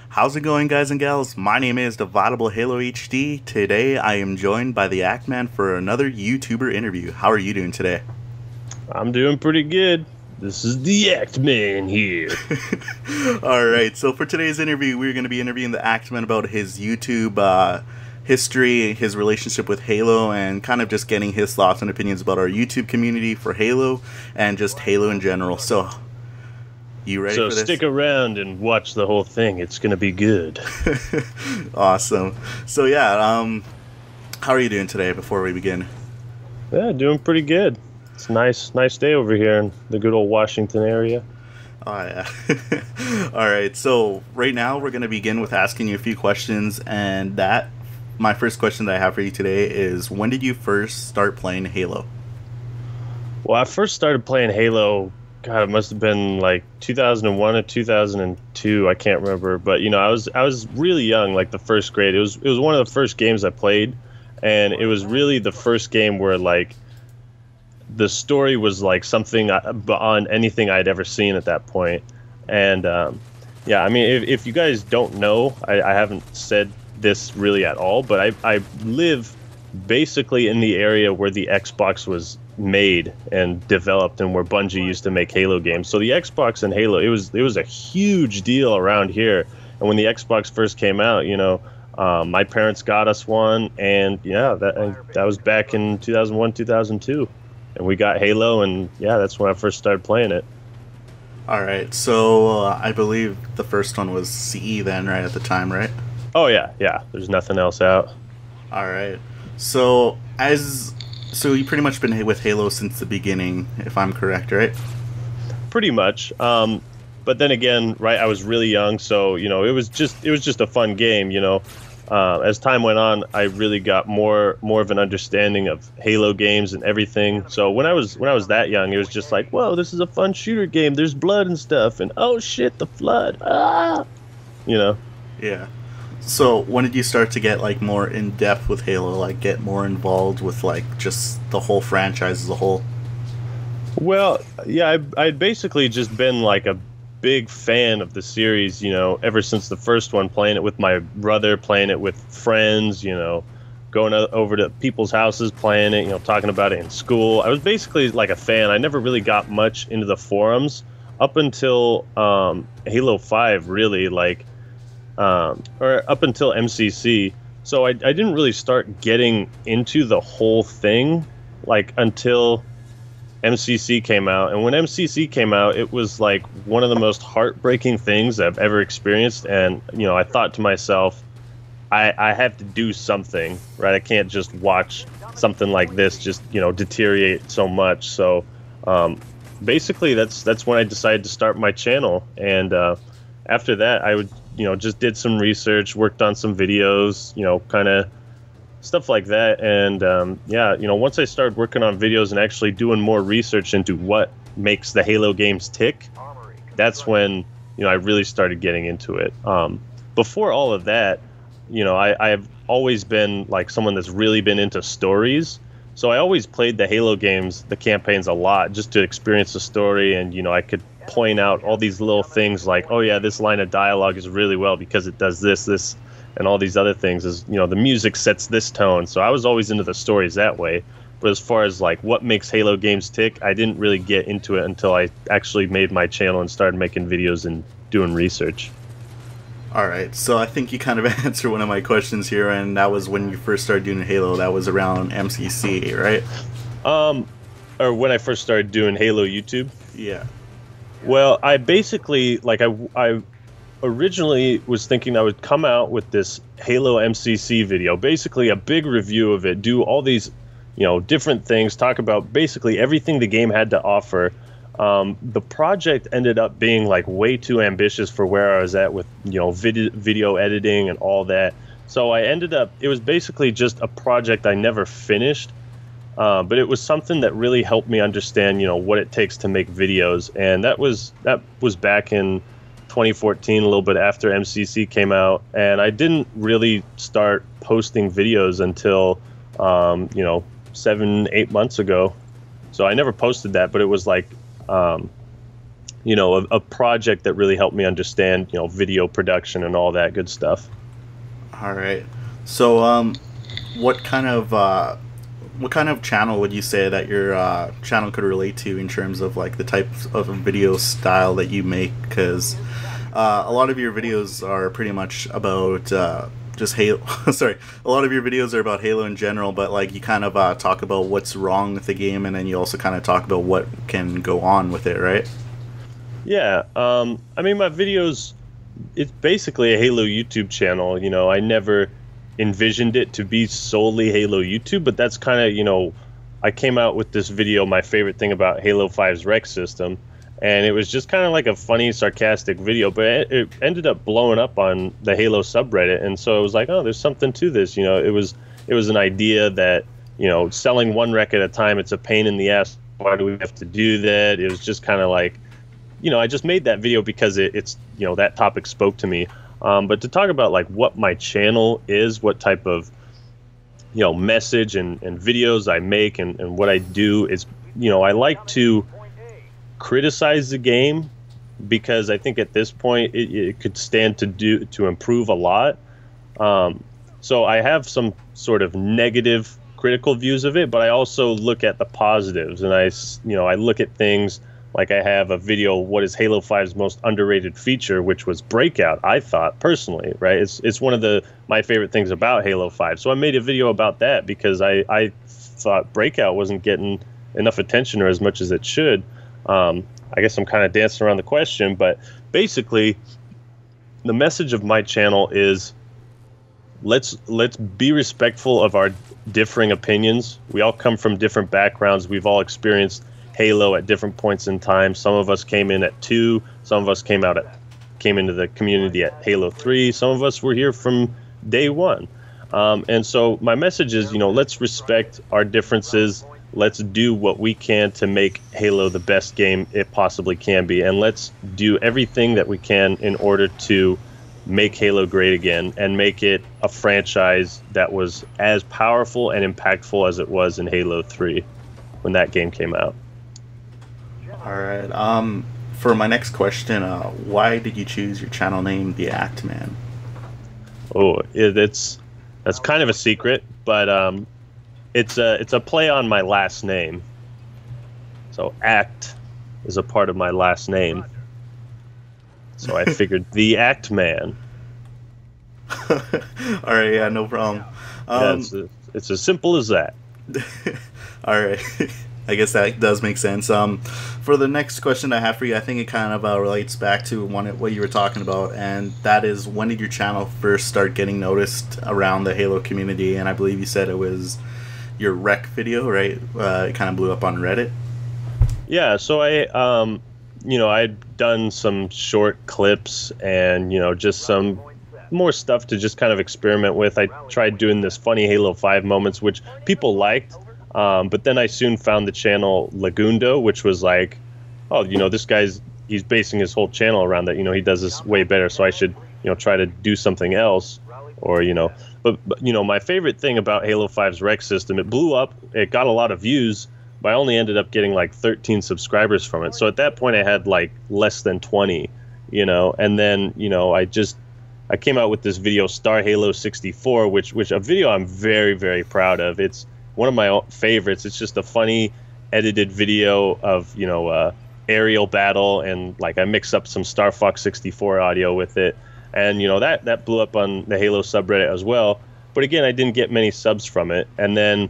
How's it going, guys and gals? My name is DividableHalo HD. Today I am joined by the Act Man for another YouTuber interview. How are you doing today? I'm doing pretty good. This is the Act Man here. Alright, so for today's interview, we're going to be interviewing the Act Man about his YouTube history, his relationship with Halo, and kind of just getting his thoughts and opinions about our YouTube community for Halo, and just Halo in general. So, you ready for this? So stick around and watch the whole thing. It's going to be good. Awesome. So yeah, how are you doing today before we begin? Yeah, doing pretty good. It's a nice day over here in the good old Washington area. Oh yeah. Alright, so right now we're going to begin with asking you a few questions, and my first question that I have for you today is, when did you first start playing Halo? Well, I first started playing Halo, God, it must have been like 2001 or 2002. I can't remember, but you know, I was really young, like the first grade. It was one of the first games I played, and it was really the first game where like the story was like something beyond anything I'd ever seen at that point. And yeah, I mean, if you guys don't know, I haven't said this really at all, but I live basically in the area where the Xbox was made and developed, and where Bungie used to make Halo games. So the Xbox and Halo, it was a huge deal around here. And when the Xbox first came out, you know, my parents got us one, and yeah, that was back in 2001, 2002, and we got Halo, and yeah, that's when I first started playing it. All right, so I believe the first one was CE then, right, at the time, right? Oh yeah, there's nothing else out. All right, so you've pretty much been with Halo since the beginning, if I'm correct, right? Pretty much. But then again, right, I was really young, so you know, it was just a fun game, you know. As time went on, I really got more of an understanding of Halo games and everything. So when I was that young, it was just like, whoa, this is a fun shooter game. There's blood and stuff, and oh shit, the flood, you know. Yeah. So when did you start to get like more in depth with Halo, like get more involved with like just the whole franchise as a whole? Well, yeah, I'd basically just been like a big fan of the series, you know, ever since the first one, playing it with my brother, playing it with friends, you know, going over to people's houses, playing it, you know, talking about it in school. I was basically like a fan. I never really got much into the forums up until Halo 5, really, like, or up until MCC. So I didn't really start getting into the whole thing like until MCC came out. And when MCC came out, it was like one of the most heartbreaking things I've ever experienced. And you know, I thought to myself, I have to do something, right? I can't just watch something like this just, you know, deteriorate so much. So basically that's when I decided to start my channel. And after that, I would, you know, just did some research, worked on some videos, you know, kind of stuff like that. And yeah, you know, once I started working on videos and actually doing more research into what makes the Halo games tick, that's when, you know, I really started getting into it. Before all of that, you know, I've always been like someone that's really been into stories. So I always played the Halo games, the campaigns, a lot just to experience the story. And, you know, I could point out all these little things like, oh yeah, this line of dialogue is really well because it does this, and all these other things, is, you know, the music sets this tone. So I was always into the stories that way. But as far as like what makes Halo games tick, I didn't really get into it until I actually made my channel and started making videos and doing research. Alright, so I think you kind of answered one of my questions here, and that was when you first started doing Halo. That was around MCC, right? Or when I first started doing Halo YouTube? Yeah. Well, I basically, like, I originally was thinking I would come out with this Halo MCC video, basically a big review of it, do all these, you know, different things, talk about basically everything the game had to offer. The project ended up being like way too ambitious for where I was at with, you know, video editing and all that. So I ended up, it was basically just a project I never finished. But it was something that really helped me understand, you know, what it takes to make videos. And that was back in 2014, a little bit after MCC came out. And I didn't really start posting videos until, you know, 7-8 months ago. So I never posted that, but it was like, a project that really helped me understand, video production and all that good stuff. All right. So, what kind of channel would you say that your channel could relate to in terms of like the types of video style that you make? Because a lot of your videos are pretty much about just Halo. Sorry, a lot of your videos are about Halo in general, but like you kind of talk about what's wrong with the game, and then you also kind of talk about what can go on with it, right? Yeah, I mean, my videos, it's basically a Halo YouTube channel. I never envisioned it to be solely Halo YouTube, but that's kind of, I came out with this video, my favorite thing about Halo 5's rec system, and it was just kind of like a funny, sarcastic video, but it ended up blowing up on the Halo subreddit, and so it was like, oh, there's something to this. It was an idea that, selling one rec at a time, it's a pain in the ass. Why do we have to do that? It was just kind of like, I just made that video because it's that topic spoke to me. But to talk about like what my channel is, what type of message and videos I make and what I do is, I like to criticize the game because I think at this point it could stand to improve a lot. So I have some sort of negative critical views of it, but I also look at the positives, and I look at things. Like I have a video, what is Halo 5's most underrated feature, which was Breakout, I thought, personally, right? It's one of my favorite things about Halo 5. So I made a video about that because I thought Breakout wasn't getting enough attention or as much as it should. I guess I'm kind of dancing around the question, but basically the message of my channel is let's be respectful of our differing opinions. We all come from different backgrounds. We've all experienced Halo at different points in time. Some of us came in at 2, some of us came into the community at Halo 3, some of us were here from day 1. And so my message is, let's respect our differences. Let's do what we can to make Halo the best game it possibly can be, and let's do everything that we can in order to make Halo great again and make it a franchise that was as powerful and impactful as it was in Halo 3 when that game came out. All right. For my next question, why did you choose your channel name, The Act Man? Oh, that's kind of a secret, but it's a play on my last name. So Act is a part of my last name. So I figured The Act Man. All right. Yeah. No problem. It's as simple as that. All right. I guess that does make sense. For the next question I have for you, I think it kind of relates back to what you were talking about, and that is, when did your channel first start getting noticed around the Halo community? And I believe you said it was your rec video, right? It kind of blew up on Reddit. Yeah, so I'd done some short clips and, just some more stuff to just kind of experiment with. I tried doing this funny Halo 5 moments, which people liked. But then I soon found the channel Lagundo, which was like, oh, this he's basing his whole channel around that. He does this way better, so I should, try to do something else, or, But my favorite thing about Halo 5's rec system, it blew up, it got a lot of views, but I only ended up getting like 13 subscribers from it. So at that point I had like less than 20, and then, I came out with this video, Star Halo 64, which a video I'm very, very proud of. It's one of my favorites. It's just a funny edited video of, aerial battle, and like I mix up some Star Fox 64 audio with it. And, that blew up on the Halo subreddit as well. But again, I didn't get many subs from it. And then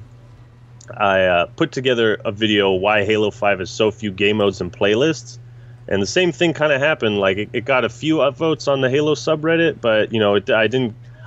I put together a video, why Halo 5 has so few game modes and playlists. And the same thing kind of happened. Like it got a few upvotes on the Halo subreddit, but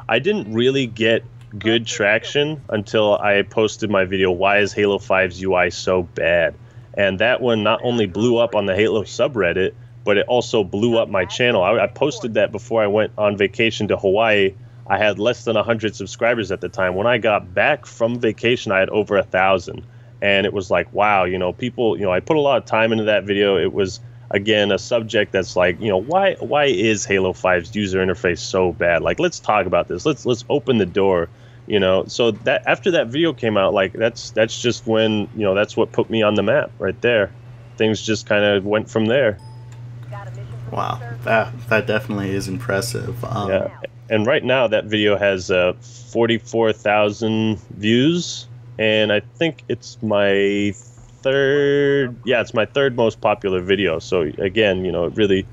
I didn't really get good traction until I posted my video, why is Halo 5's UI so bad? And that one not only blew up on the Halo subreddit, but it also blew up my channel. I posted that before I went on vacation to Hawaii. I had less than 100 subscribers at the time. When I got back from vacation, I had over 1,000. And it was like, wow, people, I put a lot of time into that video. It was, again, a subject that's like, why is Halo 5's user interface so bad? Like, let's talk about this. Let's open the door, So that after that video came out, like that's just when, that's what put me on the map right there. Things just kind of went from there. Wow, that definitely is impressive. Yeah, and right now that video has 44,000 views, and I think it's my third most popular video. So again, it really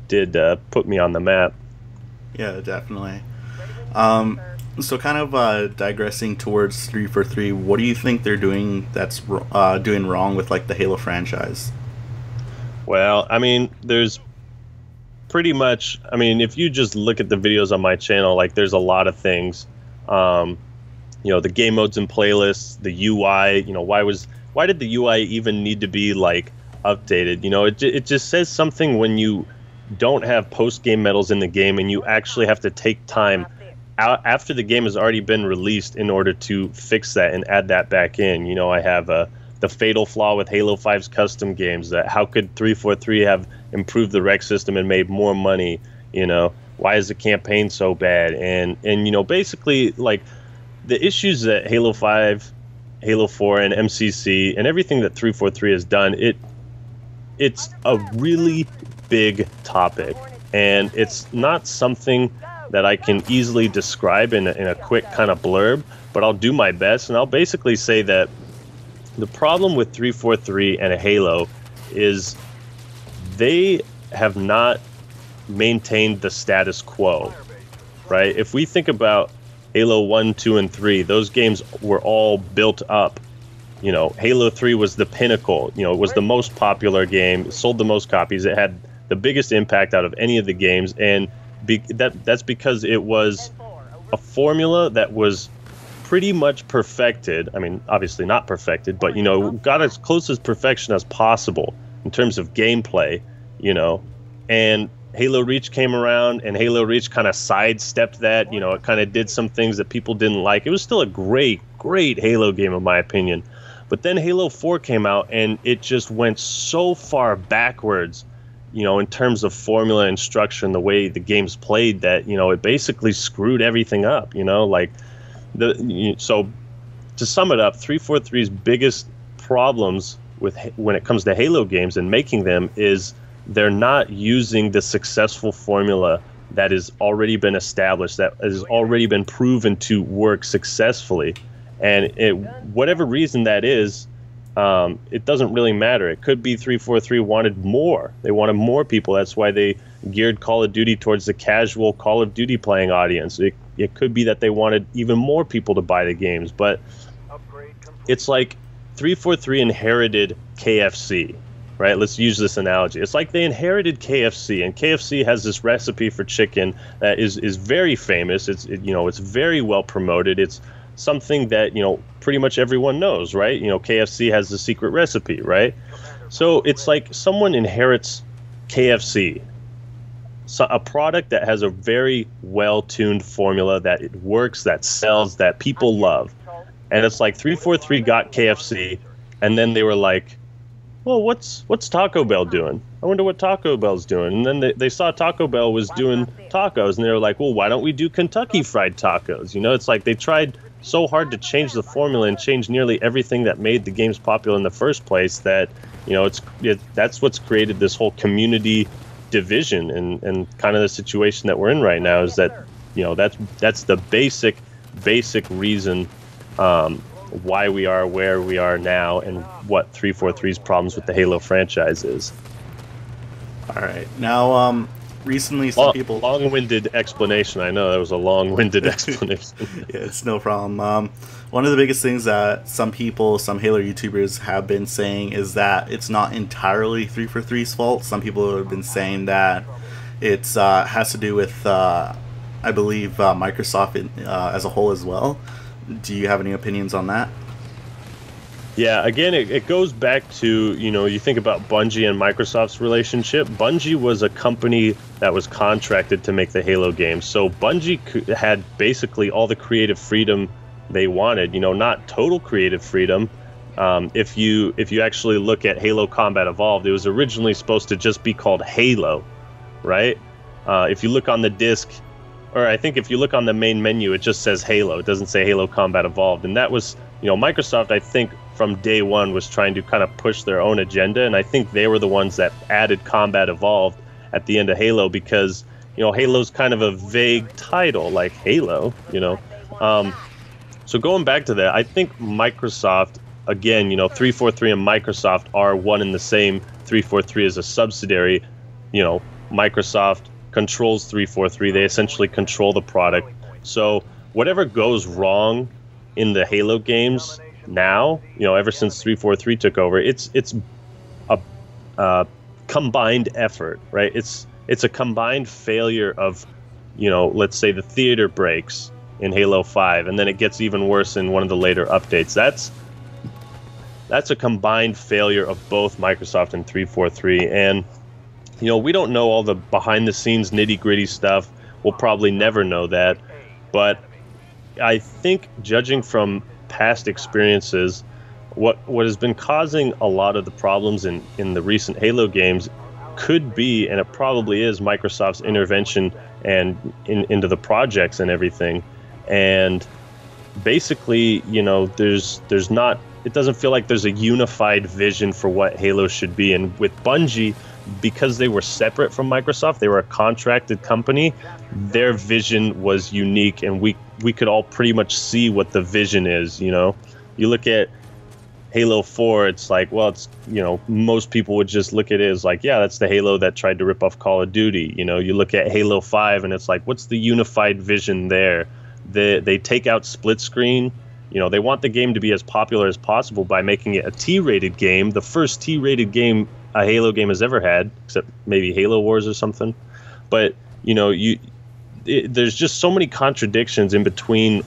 did put me on the map. Yeah, definitely. So kind of digressing towards 343, what do you think they're doing that's doing wrong with like the Halo franchise? Well, I mean, there's pretty much, if you just look at the videos on my channel, like there's a lot of things. The game modes and playlists, the UI, why did the UI even need to be like updated? It just says something when you don't have post-game medals in the game and you actually have to take time out after the game has already been released in order to fix that and add that back in. I have the fatal flaw with Halo 5's custom games, that how could 343 have improved the rec system and made more money? Why is the campaign so bad? And basically like the issues that Halo 5, Halo 4, and MCC and everything that 343 has done, it's a really big topic, and it's not something that I can easily describe in a quick kind of blurb, but I'll do my best. And I'll basically say that the problem with 343 and Halo is they have not maintained the status quo, right? If we think about Halo 1, 2, and 3, those games were all built up. Halo 3 was the pinnacle. It was the most popular game, sold the most copies. It had the biggest impact out of any of the games, and that's because it was a formula that was pretty much perfected. Obviously not perfected, but got as close as perfection as possible in terms of gameplay. And Halo Reach came around, and Halo Reach kind of sidestepped that. It kind of did some things that people didn't like. It was still a great Halo game in my opinion, but then Halo 4 came out, and it just went so far backwards, in terms of formula and structure and the way the game's played, that it basically screwed everything up. So to sum it up, 343's biggest problems when it comes to Halo games and making them is they're not using the successful formula that has already been established, that has already been proven to work successfully. And whatever reason that is, it doesn't really matter. It could be 343 wanted more. They wanted more people. That's why they geared Call of Duty towards the casual Call of Duty playing audience. It could be that they wanted even more people to buy the games. But it's like 343 inherited KFC, right? Let's use this analogy. It's like they inherited KFC, and KFC has this recipe for chicken that is very famous. It's very well promoted. It's something that pretty much everyone knows, right? KFC has the secret recipe, right? So it's like someone inherits KFC, so a product that has a very well-tuned formula that it works, that sells, that people love. And it's like 343 got KFC, and then they were like, well, what's Taco Bell doing? I wonder what Taco Bell's doing. And then they saw Taco Bell was doing tacos, and they were like, well, why don't we do Kentucky Fried Tacos? It's like they tried so hard to change the formula and change nearly everything that made the games popular in the first place that that's what's created this whole community division, and kind of the situation that we're in right now is that that's the basic reason why we are where we are now, and what 343's problems with the Halo franchise is. All right, now recently some people... Long-winded explanation. I know that was a long-winded explanation. Yeah, it's no problem. One of the biggest things that some Halo YouTubers have been saying is that it's not entirely 343's fault. Some people have been saying that it's has to do with, I believe, Microsoft as a whole as well. Do you have any opinions on that? Yeah, again, it goes back to, you think about Bungie and Microsoft's relationship. Bungie was a company that was contracted to make the Halo games. So Bungie had basically all the creative freedom they wanted, not total creative freedom. If you actually look at Halo Combat Evolved, it was originally supposed to just be called Halo, right? If you look on the disc, or I think if you look on the main menu, it just says Halo. It doesn't say Halo Combat Evolved. And that was, Microsoft, I think, from day one was trying to kind of push their own agenda. And I think they were the ones that added Combat Evolved at the end of Halo because, Halo's kind of a vague title, like Halo, So going back to that, I think Microsoft, again, 343 and Microsoft are one and the same. 343 is a subsidiary. Microsoft controls 343. They essentially control the product. So whatever goes wrong in the Halo games now, ever since 343 took over, it's a combined effort, right? It's a combined failure of, let's say the theater breaks in Halo 5, and then it gets even worse in one of the later updates. That's a combined failure of both Microsoft and 343, and we don't know all the behind-the-scenes nitty-gritty stuff. We'll probably never know that. But I think, judging from past experiences, what has been causing a lot of the problems in the recent Halo games could be, and it probably is, Microsoft's intervention and into the projects and everything. And basically, there's not... It doesn't feel like there's a unified vision for what Halo should be. And with Bungie, because they were separate from Microsoft, they were a contracted company, their vision was unique, and we could all pretty much see what the vision is. You look at Halo 4, it's like, well, it's, most people would just look at it as like, yeah, that's the Halo that tried to rip off Call of Duty. You look at Halo 5 and it's like, what's the unified vision there? They take out split screen. They want the game to be as popular as possible by making it a T-rated game, the first T-rated game a Halo game has ever had, except maybe Halo Wars or something. But there's just so many contradictions in between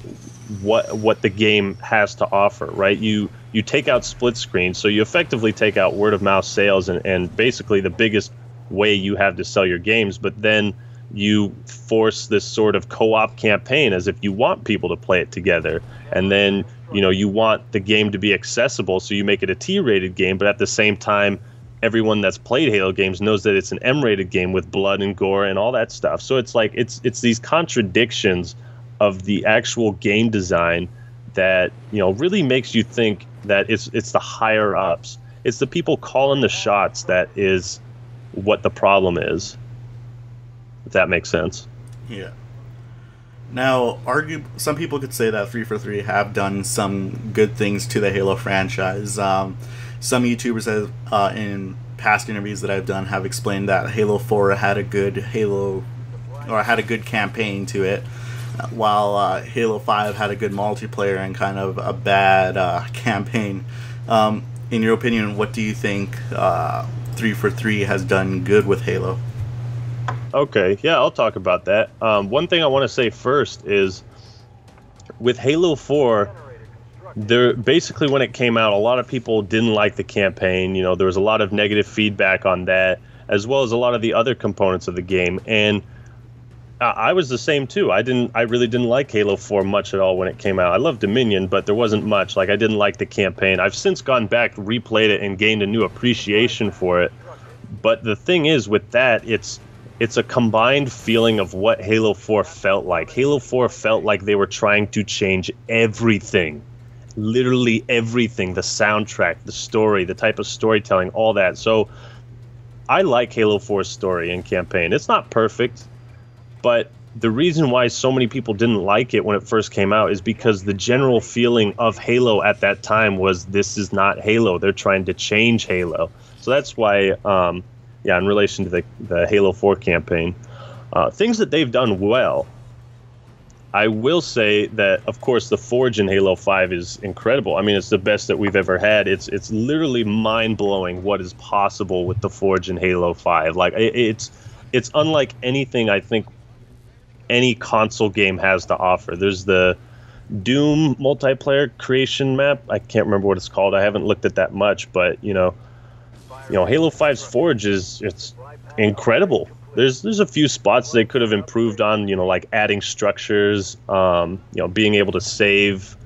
what the game has to offer, right? You take out split screen, so you effectively take out word of mouth sales and basically the biggest way you have to sell your games, but then you force this sort of co-op campaign as if you want people to play it together, and then you want the game to be accessible, so you make it a T-rated game, but at the same time everyone that's played Halo games knows that it's an M-rated game with blood and gore and all that stuff. So it's like it's these contradictions of the actual game design that really makes you think that it's the higher ups, it's the people calling the shots that is what the problem is. If that makes sense. Yeah. Now, some people could say that 343 have done some good things to the Halo franchise. Some YouTubers have, in past interviews that I've done, have explained that Halo 4 had a good campaign to it, while Halo 5 had a good multiplayer and kind of a bad campaign. In your opinion, what do you think 343 has done good with Halo? Okay, yeah, I'll talk about that. One thing I want to say first is, with Halo 4, basically when it came out, a lot of people didn't like the campaign. There was a lot of negative feedback on that, as well as a lot of the other components of the game. And I was the same too. I really didn't like Halo 4 much at all when it came out. I loved Dominion, but there wasn't much. Like, I didn't like the campaign. I've since gone back, replayed it, and gained a new appreciation for it. But the thing is, with that, it's a combined feeling of what Halo 4 felt like. Halo 4 felt like they were trying to change everything. Literally everything. The soundtrack, the story, the type of storytelling, all that. So I like Halo 4's story and campaign. It's not perfect, but the reason why so many people didn't like it when it first came out is because the general feeling of Halo at that time was, this is not Halo. They're trying to change Halo. So that's why... in relation to the Halo 4 campaign, things that they've done well, I will say that, of course, the Forge in Halo 5 is incredible. I mean, it's the best that we've ever had. It's literally mind-blowing what is possible with the Forge in Halo 5. Like, it's unlike anything I think any console game has to offer. There's the Doom multiplayer creation map. I can't remember what it's called. I haven't looked at that much, but, Halo 5's Forge it's incredible. There's a few spots they could have improved on, like adding structures, being able to save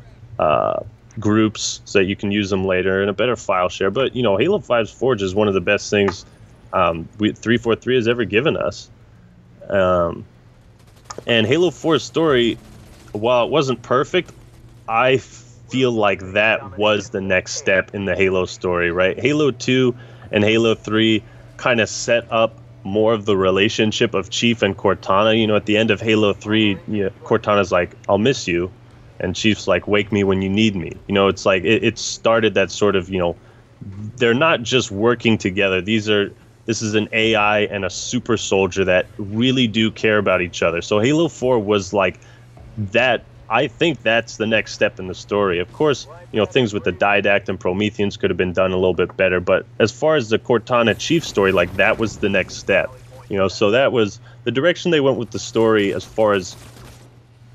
groups so that you can use them later, and a better file share. But Halo 5's Forge is one of the best things 343 has ever given us. And Halo 4's story, while it wasn't perfect, I feel like that was the next step in the Halo story, right? Halo 2 and Halo 3 kind of set up more of the relationship of Chief and Cortana. You know, at the end of Halo 3, you know, Cortana's like, I'll miss you. And Chief's like, wake me when you need me. You know, it's like, it started that sort of, you know, they're not just working together. This is an AI and a super soldier that really do care about each other. So Halo 4 was like that. I think that's the next step in the story. Of course, you know, things with the Didact and Prometheans could have been done a little bit better. But as far as the Cortana Chief story, like that was the next step. You know, so that was the direction they went with the story as far as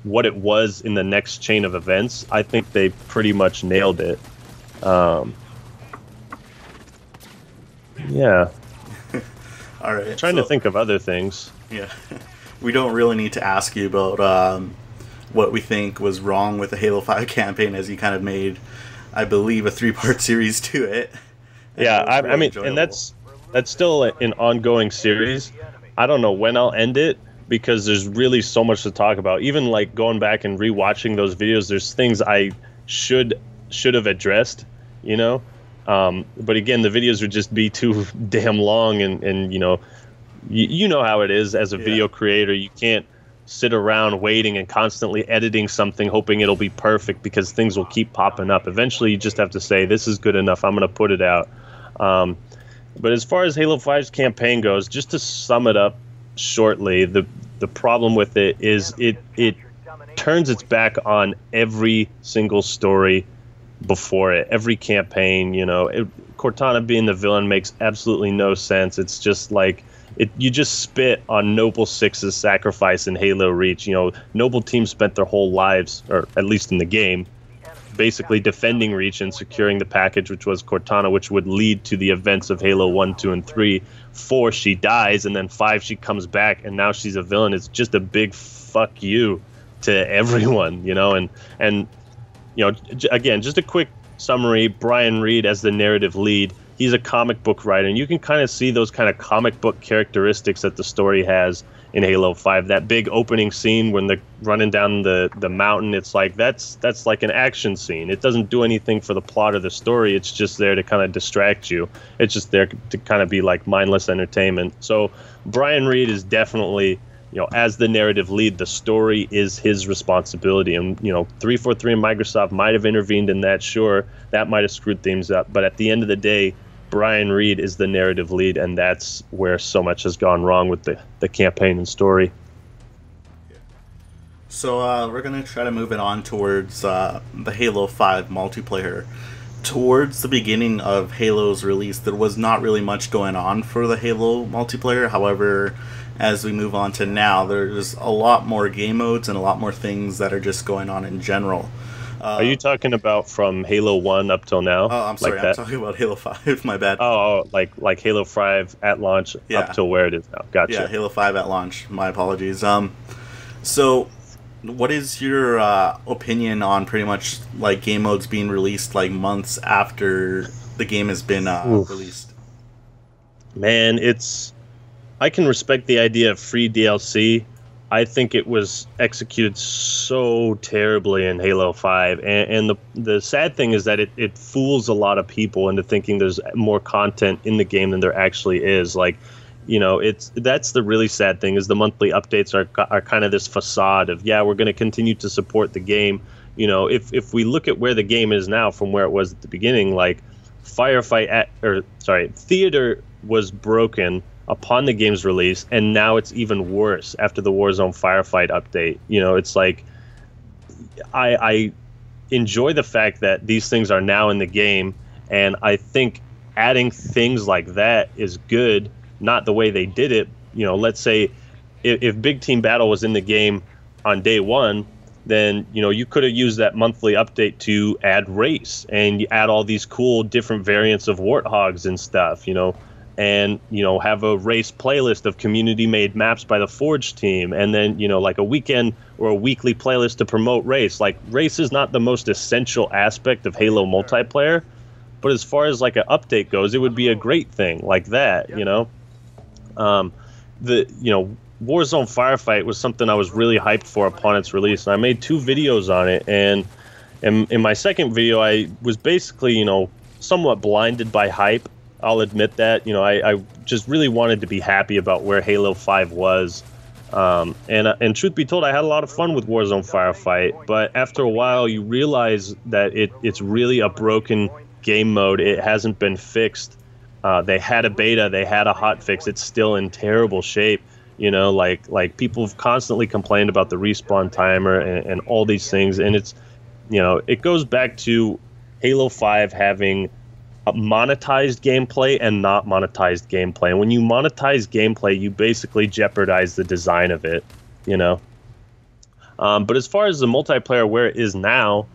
what it was in the next chain of events. I think they pretty much nailed it. Yeah. All right. Trying to think of other things. Yeah. We don't really need to ask you about what we think was wrong with the Halo 5 campaign, as you kind of made, I believe, a 3-part series to it. Yeah, I mean, enjoyable. And that's still an ongoing series. I don't know when I'll end it, because there's really so much to talk about. Even like going back and rewatching those videos, there's things I should have addressed, you know? But again, the videos would just be too damn long, and you know, you know how it is as a video creator. You can't sit around waiting and constantly editing something hoping it'll be perfect, because things will keep popping up. Eventually you just have to say, this is good enough, I'm going to put it out. But as far as Halo 5's campaign goes, just to sum it up shortly, the problem with it is it turns its back on every single story before it. Every campaign, you know, Cortana being the villain makes absolutely no sense. It's just like you just spit on Noble Six's sacrifice in Halo Reach. You know, Noble Team spent their whole lives, or at least in the game, basically defending Reach and securing the package, which was Cortana, which would lead to the events of Halo 1, 2, and 3. 4, she dies, and then 5, she comes back, and now she's a villain. It's just a big fuck you to everyone, you know, and you know, again, just a quick summary. Brian Reed as the narrative lead. He's a comic book writer, and you can kind of see those kind of comic book characteristics that the story has in Halo 5. That big opening scene when they're running down the mountain, it's like that's like an action scene. It doesn't do anything for the plot of the story. It's just there to kind of distract you. It's just there to kind of be like mindless entertainment. So Brian Reed is definitely, you know, as the narrative lead, the story is his responsibility. And, you know, 343 and Microsoft might have intervened in that, sure, that might have screwed things up. But at the end of the day, Brian Reed is the narrative lead, and that's where so much has gone wrong with the campaign and story. So we're going to try to move it on towards the Halo 5 multiplayer. Towards the beginning of Halo's release, there was not really much going on for the Halo multiplayer. However, as we move on to now, there's a lot more game modes and a lot more things that are just going on in general. Are you talking about from Halo 1 up till now? Oh, I'm sorry. Like I'm talking about Halo 5. My bad. Oh, like Halo 5 at launch up till where it is now. Gotcha. Yeah, Halo 5 at launch. My apologies. So what is your opinion on pretty much like game modes being released like months after the game has been released? Man, I can respect the idea of free DLC. I think it was executed so terribly in Halo 5, and the sad thing is that it fools a lot of people into thinking there's more content in the game than there actually is. Like, you know, that's the really sad thing, is the monthly updates are kind of this facade of, yeah, we're going to continue to support the game. You know, if we look at where the game is now from where it was at the beginning, like Theater was broken upon the game's release, and now it's even worse after the Warzone Firefight update. You know, it's like I enjoy the fact that these things are now in the game, and I think adding things like that is good, not the way they did it. You know, let's say if Big Team Battle was in the game on day one, then, you know, you could have used that monthly update to add race, and you add all these cool different variants of Warthogs and stuff, you know, and, you know, have a race playlist of community-made maps by the Forge team, and then, you know, like a weekend or a weekly playlist to promote race. Like, race is not the most essential aspect of Halo multiplayer, but as far as like an update goes, it would be a great thing like that, you know. Warzone Firefight was something I was really hyped for upon its release, and I made 2 videos on it. And in my second video, I was basically, you know, somewhat blinded by hype. I'll admit that. You know, I just really wanted to be happy about where Halo 5 was. And truth be told, I had a lot of fun with Warzone Firefight, but after a while, you realize that it's really a broken game mode. It hasn't been fixed. They had a beta, they had a hotfix. It's still in terrible shape. You know, like people have constantly complained about the respawn timer and all these things, and it's, you know, it goes back to Halo 5 having monetized gameplay and not monetized gameplay. And when you monetize gameplay, you basically jeopardize the design of it, you know. But as far as the multiplayer where it is now,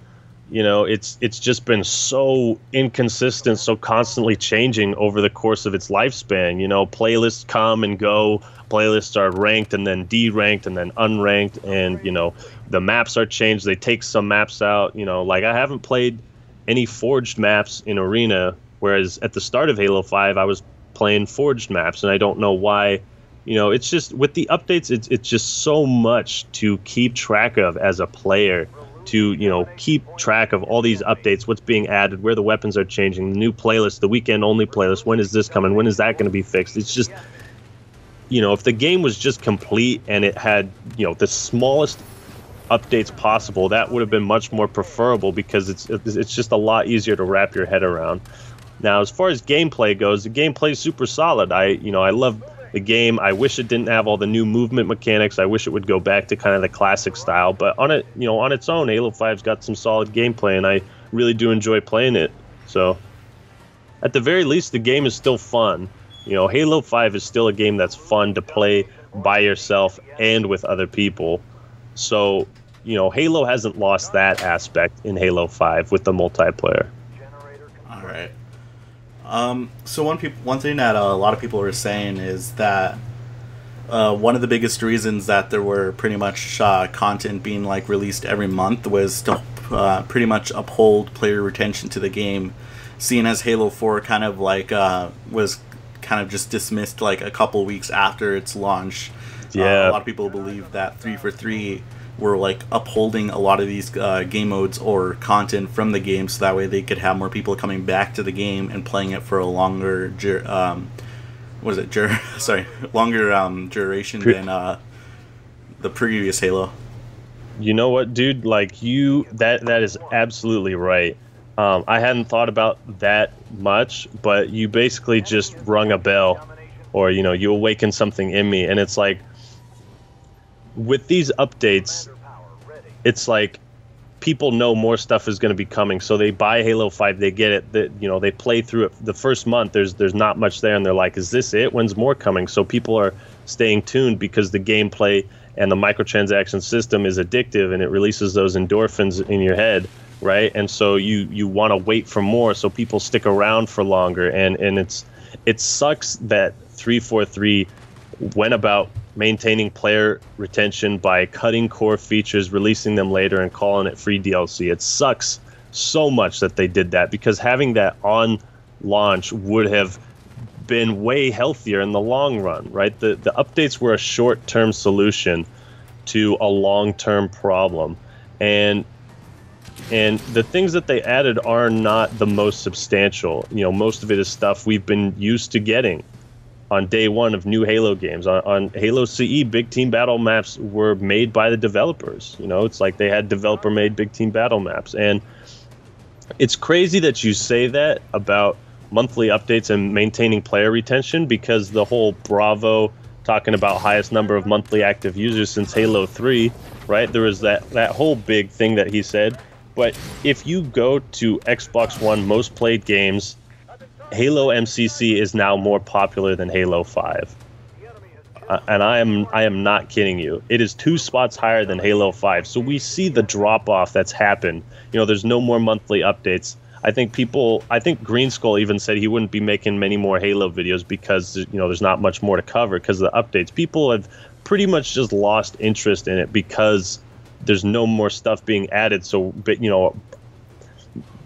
you know, it's just been so inconsistent, so constantly changing over the course of its lifespan. You know, playlists come and go. Playlists are ranked and then deranked and then unranked, and, you know, the maps are changed. They take some maps out. You know, like I haven't played any forged maps in Arena, whereas at the start of Halo 5 I was playing forged maps, and I don't know why. You know, it's just with the updates, it's just so much to keep track of as a player, to, you know, keep track of all these updates, what's being added, where the weapons are changing, the new playlist, the weekend only playlist, when is this coming, when is that going to be fixed. It's just, you know, if the game was just complete and it had, you know, the smallest updates possible, that would have been much more preferable, because it's just a lot easier to wrap your head around. Now, as far as gameplay goes, the gameplay is super solid. I love the game. I wish it didn't have all the new movement mechanics. I wish it would go back to kind of the classic style. But on it, you know, on its own, Halo 5's got some solid gameplay, and I really do enjoy playing it. So, at the very least, the game is still fun. You know, Halo 5 is still a game that's fun to play by yourself and with other people. So, you know, Halo hasn't lost that aspect in Halo 5 with the multiplayer. All right. So one thing that a lot of people were saying is that one of the biggest reasons that there were pretty much content being like released every month was to pretty much uphold player retention to the game, seeing as Halo 4 kind of like was kind of just dismissed like a couple weeks after its launch. Yeah. A lot of people believe that 3 for 3 were like upholding a lot of these game modes or content from the game, so that way they could have more people coming back to the game and playing it for a longer longer duration than the previous Halo. You know what, dude? Like, that is absolutely right. I hadn't thought about that much, but you basically just rung a bell, or, you know, you awakened something in me. And it's like, with these updates, it's like people know more stuff is going to be coming, so they buy Halo 5, they get it, you know, they play through it the first month, there's not much there, and they're like, is this it? When's more coming? So people are staying tuned because the gameplay and the microtransaction system is addictive, and it releases those endorphins in your head, right? And so you want to wait for more, so people stick around for longer, and it sucks that 343 went about maintaining player retention by cutting core features, releasing them later, and calling it free DLC. It sucks so much that they did that, because having that on launch would have been way healthier in the long run, right? The updates were a short-term solution to a long-term problem, and the things that they added are not the most substantial. You know, most of it is stuff we've been used to getting on day one of new Halo games. On Halo CE, big team battle maps were made by the developers. You know, it's like they had developer-made big team battle maps. And it's crazy that you say that about monthly updates and maintaining player retention, because the whole Bravo talking about highest number of monthly active users since Halo 3, right? There was that whole big thing that he said. But if you go to Xbox One most played games, Halo MCC is now more popular than Halo 5. And I am not kidding you. It is 2 spots higher than Halo 5. So we see the drop-off that's happened. You know, there's no more monthly updates. I think Green Skull even said he wouldn't be making many more Halo videos because, you know, there's not much more to cover because of the updates. People have pretty much just lost interest in it because there's no more stuff being added. So, but, you know,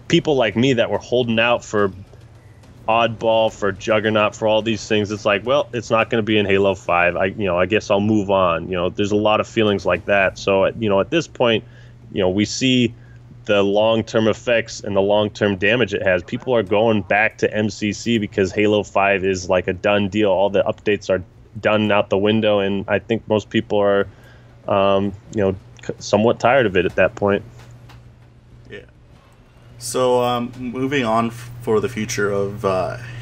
people like me that were holding out for Oddball, for Juggernaut, for all these things. It's like, well, it's not going to be in Halo 5. I guess I'll move on. There's a lot of feelings like that. So, at this point, we see the long-term effects and the long-term damage it has. People are going back to MCC because Halo 5 is like a done deal. All the updates are done out the window, and I think most people are, somewhat tired of it at that point. Yeah. So, moving on for the future of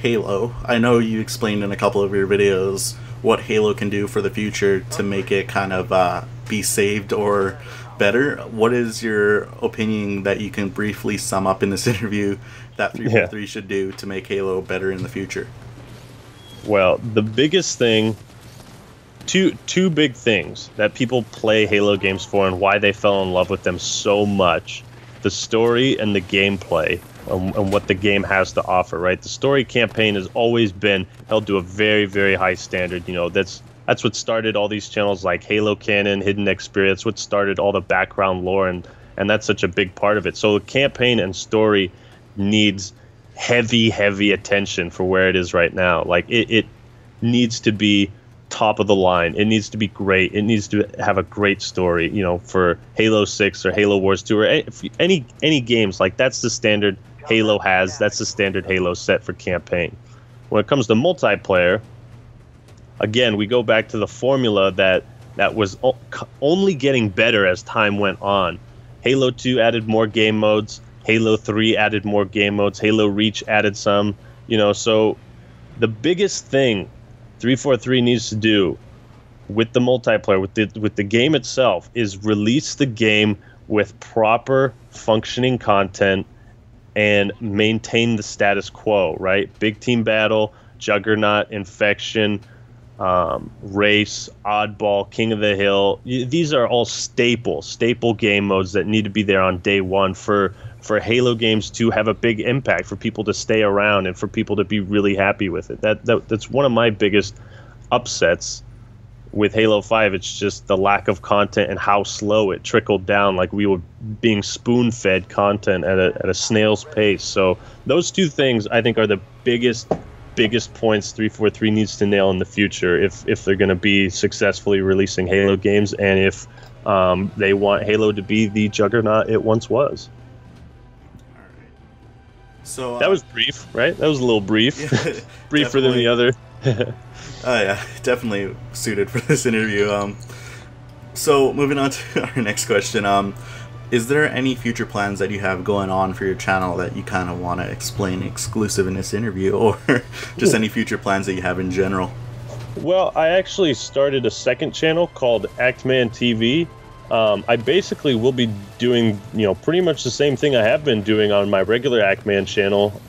Halo, I know you explained in a couple of your videos what Halo can do for the future to make it kind of be saved or better. What is your opinion that you can briefly sum up in this interview that 343 should do to make Halo better in the future? Well, the biggest thing, two big things that people play Halo games for and why they fell in love with them so much: the story and the gameplay, and what the game has to offer, right? The story campaign has always been held to a very, very high standard. That's what started all these channels like Halo Canon, Hidden Experience, what started all the background lore, and that's such a big part of it. So the campaign and story needs heavy, heavy attention for where it is right now. Like, it needs to be top of the line. It needs to be great. It needs to have a great story, for Halo 6 or Halo Wars 2 or any games. Like, that's the standard Halo has. That's the standard Halo set for campaign. When it comes to multiplayer, again, we go back to the formula that was only getting better as time went on. Halo 2 added more game modes. Halo 3 added more game modes. Halo Reach added some. So the biggest thing 343 needs to do with the multiplayer, with the game itself, is release the game with proper functioning content and maintain the status quo, right? Big team battle, Juggernaut, Infection, Race, Oddball, King of the Hill. These are all staple game modes that need to be there on day one for Halo games to have a big impact, for people to stay around, and for people to be really happy with it. That's one of my biggest upsets with Halo 5. It's just the lack of content and how slow it trickled down. Like, we were being spoon-fed content at a snail's pace. So those two things, I think, are the biggest points 343 needs to nail in the future if they're going to be successfully releasing Halo games, and if they want Halo to be the juggernaut it once was. All right. So that was brief, right? That was a little brief. Yeah, Briefer than the other. Oh yeah, definitely suited for this interview. So moving on to our next question. Is there any future plans that you have going on for your channel that you kind of want to explain exclusive in this interview, or just any future plans that you have in general? Well, I actually started a second channel called Actman TV. I basically will be doing, pretty much the same thing I have been doing on my regular Actman channel.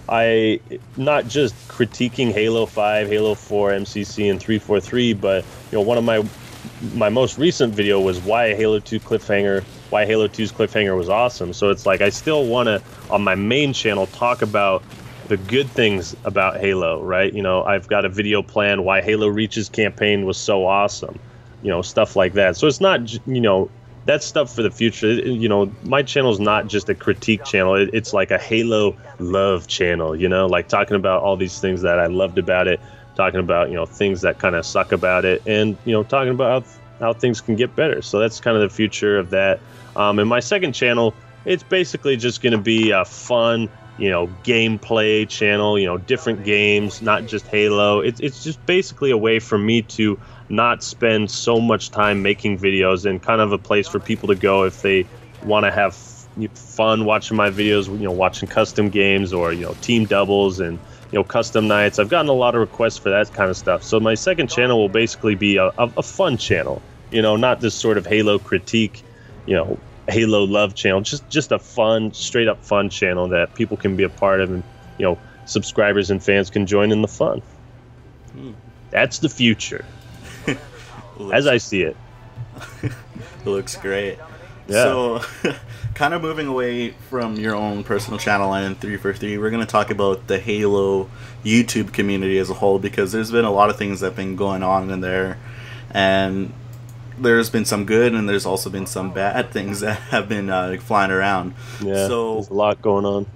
I not just critiquing Halo 5, Halo 4, MCC, and 343, but one of my most recent video was why Halo 2's cliffhanger was awesome. So it's like I still want to, on my main channel, talk about the good things about Halo, right? I've got a video plan why Halo Reach's campaign was so awesome, stuff like that. So it's not, that's stuff for the future. My channel is not just a critique channel. It's like a Halo love channel, like talking about all these things that I loved about it, talking about, things that kind of suck about it, and, talking about how things can get better. So that's kind of the future of that. And my second channel, it's basically just going to be a fun, gameplay channel, different games, not just Halo. It's just basically a way for me to not spend so much time making videos, and kind of a place for people to go if they want to have fun watching my videos, watching custom games or, team doubles and, custom nights. I've gotten a lot of requests for that kind of stuff. So my second channel will basically be a fun channel, not this sort of Halo critique, Halo love channel, just a fun, straight up fun channel that people can be a part of, and, subscribers and fans can join in the fun. That's the future. As I see it. It looks great. Yeah. So, kind of moving away from your own personal channel and 343, we're going to talk about the Halo YouTube community as a whole, because there's been a lot of things that have been going on in there, and there's been some good, and there's also been some bad things that have been flying around. Yeah, so there's a lot going on.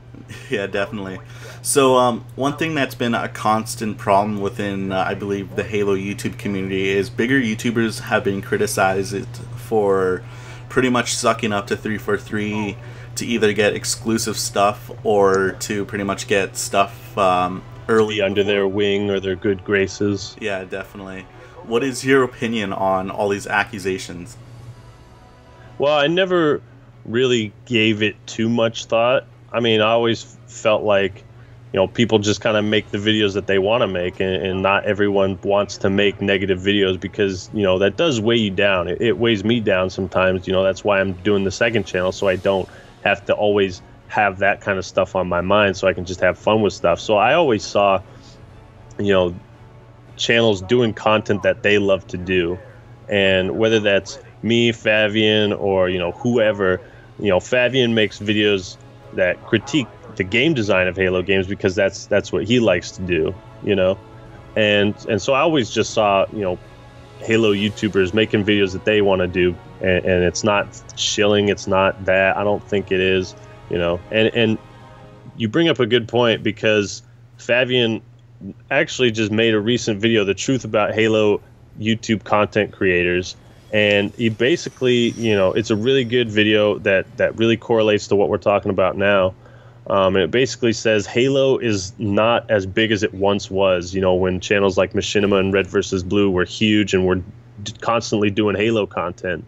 Yeah, definitely. So, one thing that's been a constant problem within, I believe, the Halo YouTube community is bigger YouTubers have been criticized for pretty much sucking up to 343 to either get exclusive stuff or to pretty much get stuff early Under their wing or their good graces. Yeah, definitely. What is your opinion on all these accusations? Well, I never really gave it too much thought. I mean, I always felt like, people just kind of make the videos that they want to make, and not everyone wants to make negative videos because, that does weigh you down. It weighs me down sometimes. That's why I'm doing the second channel, so I don't have to always have that kind of stuff on my mind, so I can just have fun with stuff. So I always saw, channels doing content that they love to do, and whether that's me, Fabian, or whoever, Fabian makes videos that critique the game design of Halo games because that's what he likes to do, and so I always just saw Halo YouTubers making videos that they want to do, and it's not shilling, it's not that, I don't think it is, and you bring up a good point because Fabian actually just made a recent video, The Truth About Halo YouTube Content Creators, and he basically, it's a really good video that really correlates to what we're talking about now. And it basically says Halo is not as big as it once was, when channels like Machinima and Red vs. Blue were huge and were constantly doing Halo content.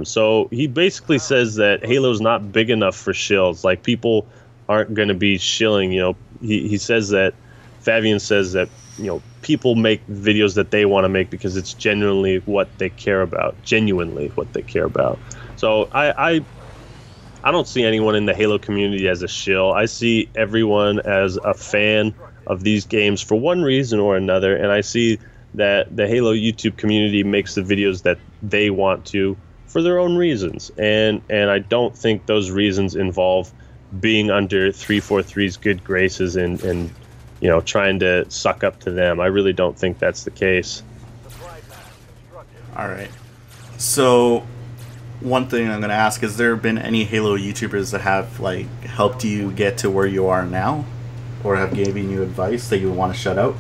So he basically says that Halo's not big enough for shills. Like, people aren't going to be shilling, he says that, Fabian says that, people make videos that they want to make because it's genuinely what they care about. So I don't see anyone in the Halo community as a shill. I see everyone as a fan of these games for one reason or another, and I see that the Halo YouTube community makes the videos that they want to for their own reasons, and I don't think those reasons involve being under 343's good graces and trying to suck up to them. I really don't think that's the case. All right. So, one thing I'm going to ask, has there been any Halo YouTubers that have, helped you get to where you are now? Or have given you advice that you want to shut out?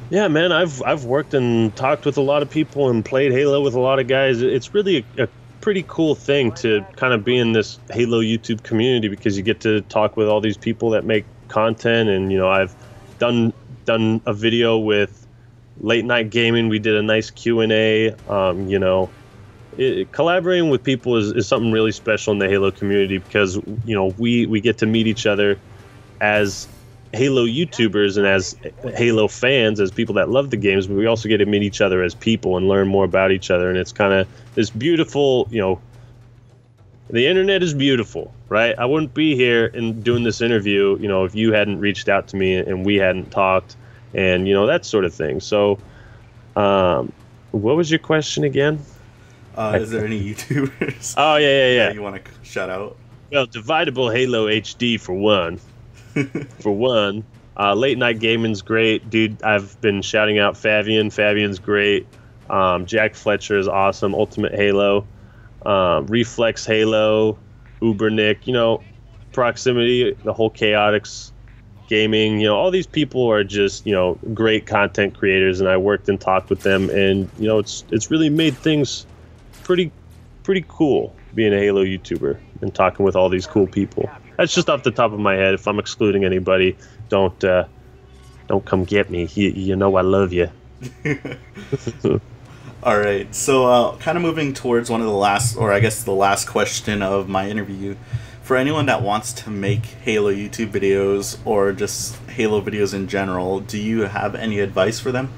Yeah, man, I've worked and talked with a lot of people and played Halo with a lot of guys. It's really a pretty cool thing to kind of be in this Halo YouTube community because you get to talk with all these people that make content, and I've done a video with Late Night Gaming. We did a nice Q&A. Collaborating with people is something really special in the Halo community because we get to meet each other as Halo YouTubers and as Halo fans, as people that love the games, but we also get to meet each other as people and learn more about each other, and it's kind of this beautiful, the internet is beautiful, right? I wouldn't be here and doing this interview, if you hadn't reached out to me and we hadn't talked, and that sort of thing. So, what was your question again? Is there any YouTubers? Oh yeah. You want to shout out? Well, DividableHalo HD for one. Late Night Gaming's great, dude. I've been shouting out Fabian. Fabian's great. Jack Fletcher is awesome. Ultimate Halo. Reflex Halo, Ubernick, Proximity, the whole Chaotix Gaming, all these people are just, great content creators, and I worked and talked with them, and, it's really made things pretty cool being a Halo YouTuber and talking with all these cool people. That's just off the top of my head. If I'm excluding anybody, don't come get me. You know I love you. All right, so kind of moving towards one of the last, or I guess the last question of my interview. For anyone that wants to make Halo YouTube videos or just Halo videos in general, do you have any advice for them?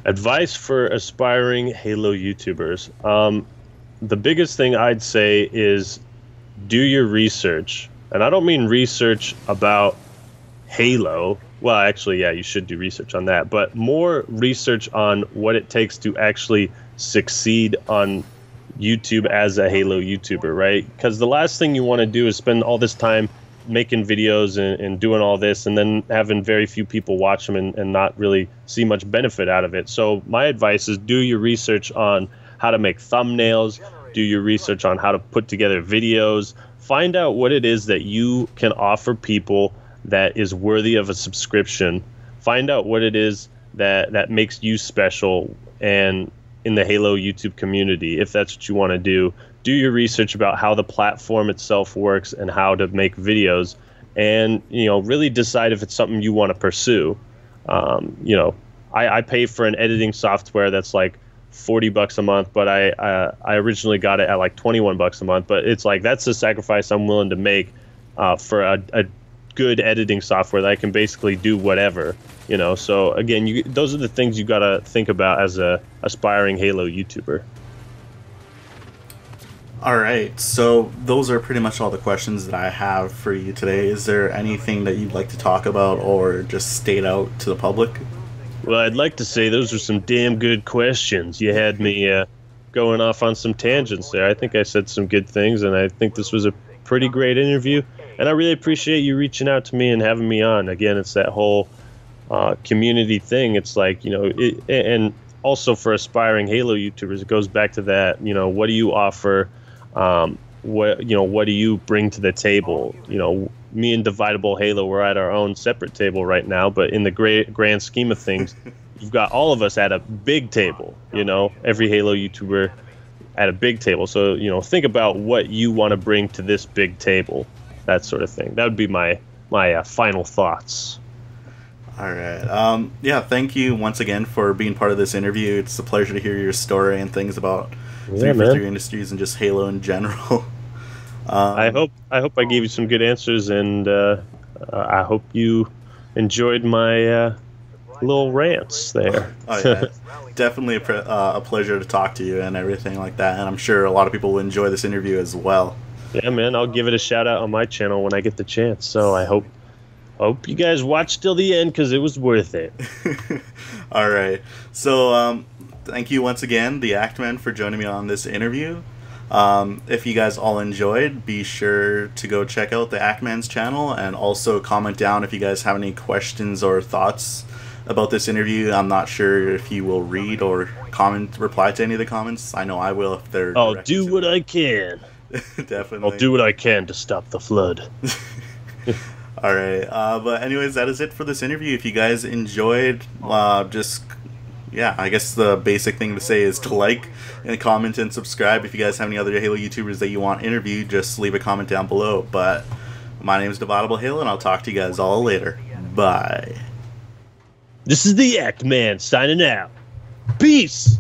Advice for aspiring Halo YouTubers. The biggest thing I'd say is do your research. And I don't mean research about Halo. Well, actually, yeah, you should do research on that, but more research on what it takes to actually succeed on YouTube as a Halo YouTuber, right? Because the last thing you want to do is spend all this time making videos and doing all this and then having very few people watch them and not really see much benefit out of it. So my advice is do your research on how to make thumbnails, do your research on how to put together videos, find out what it is that you can offer people that is worthy of a subscription. Find out what it is that makes you special and in the Halo YouTube community, if that's what you want to do. Do your research about how the platform itself works and how to make videos, and really decide if it's something you want to pursue. I pay for an editing software that's like $40 a month, but I originally got it at like $21 a month. But it's like, that's a sacrifice I'm willing to make for a good editing software that I can basically do whatever. So again, those are the things you gotta think about as a aspiring Halo YouTuber. All right, so those are pretty much all the questions that I have for you today. Is there anything that you'd like to talk about or just state out to the public? Well, I'd like to say those are some damn good questions. You had me going off on some tangents there. I think I said some good things, and I think this was a pretty great interview. And I really appreciate you reaching out to me and having me on. Again, it's that whole community thing. It's like, and also for aspiring Halo YouTubers, it goes back to that, what do you offer? What do you bring to the table? Me and DividableHalo, we're at our own separate table right now, but in the grand scheme of things, you've got all of us at a big table. Every Halo YouTuber at a big table. So think about what you want to bring to this big table, that sort of thing. That would be my final thoughts. All right. Yeah, thank you once again for being part of this interview. It's a pleasure to hear your story and things about 343 Industries and just Halo in general. I hope I gave you some good answers, and I hope you enjoyed my little rants there. Oh, yeah. Definitely a pleasure to talk to you and everything like that, and I'm sure a lot of people will enjoy this interview as well. Yeah, man, I'll give it a shout out on my channel when I get the chance. So I hope you guys watch till the end, because it was worth it. All right. So thank you once again, the Actman, for joining me on this interview. If you guys all enjoyed, be sure to go check out the Actman's channel, and also comment down if you guys have any questions or thoughts about this interview. I'm not sure if you will read or reply to any of the comments. I know I will if they're I'll do what I can. Definitely. I'll do what I can to stop the flood. All right. But anyways, that is it for this interview. If you guys enjoyed, I guess the basic thing to say is to like and comment and subscribe. If you guys have any other Halo YouTubers that you want interviewed, just leave a comment down below. But my name is DividableHalo, and I'll talk to you guys all later. Bye. This is the Actman signing out. Peace.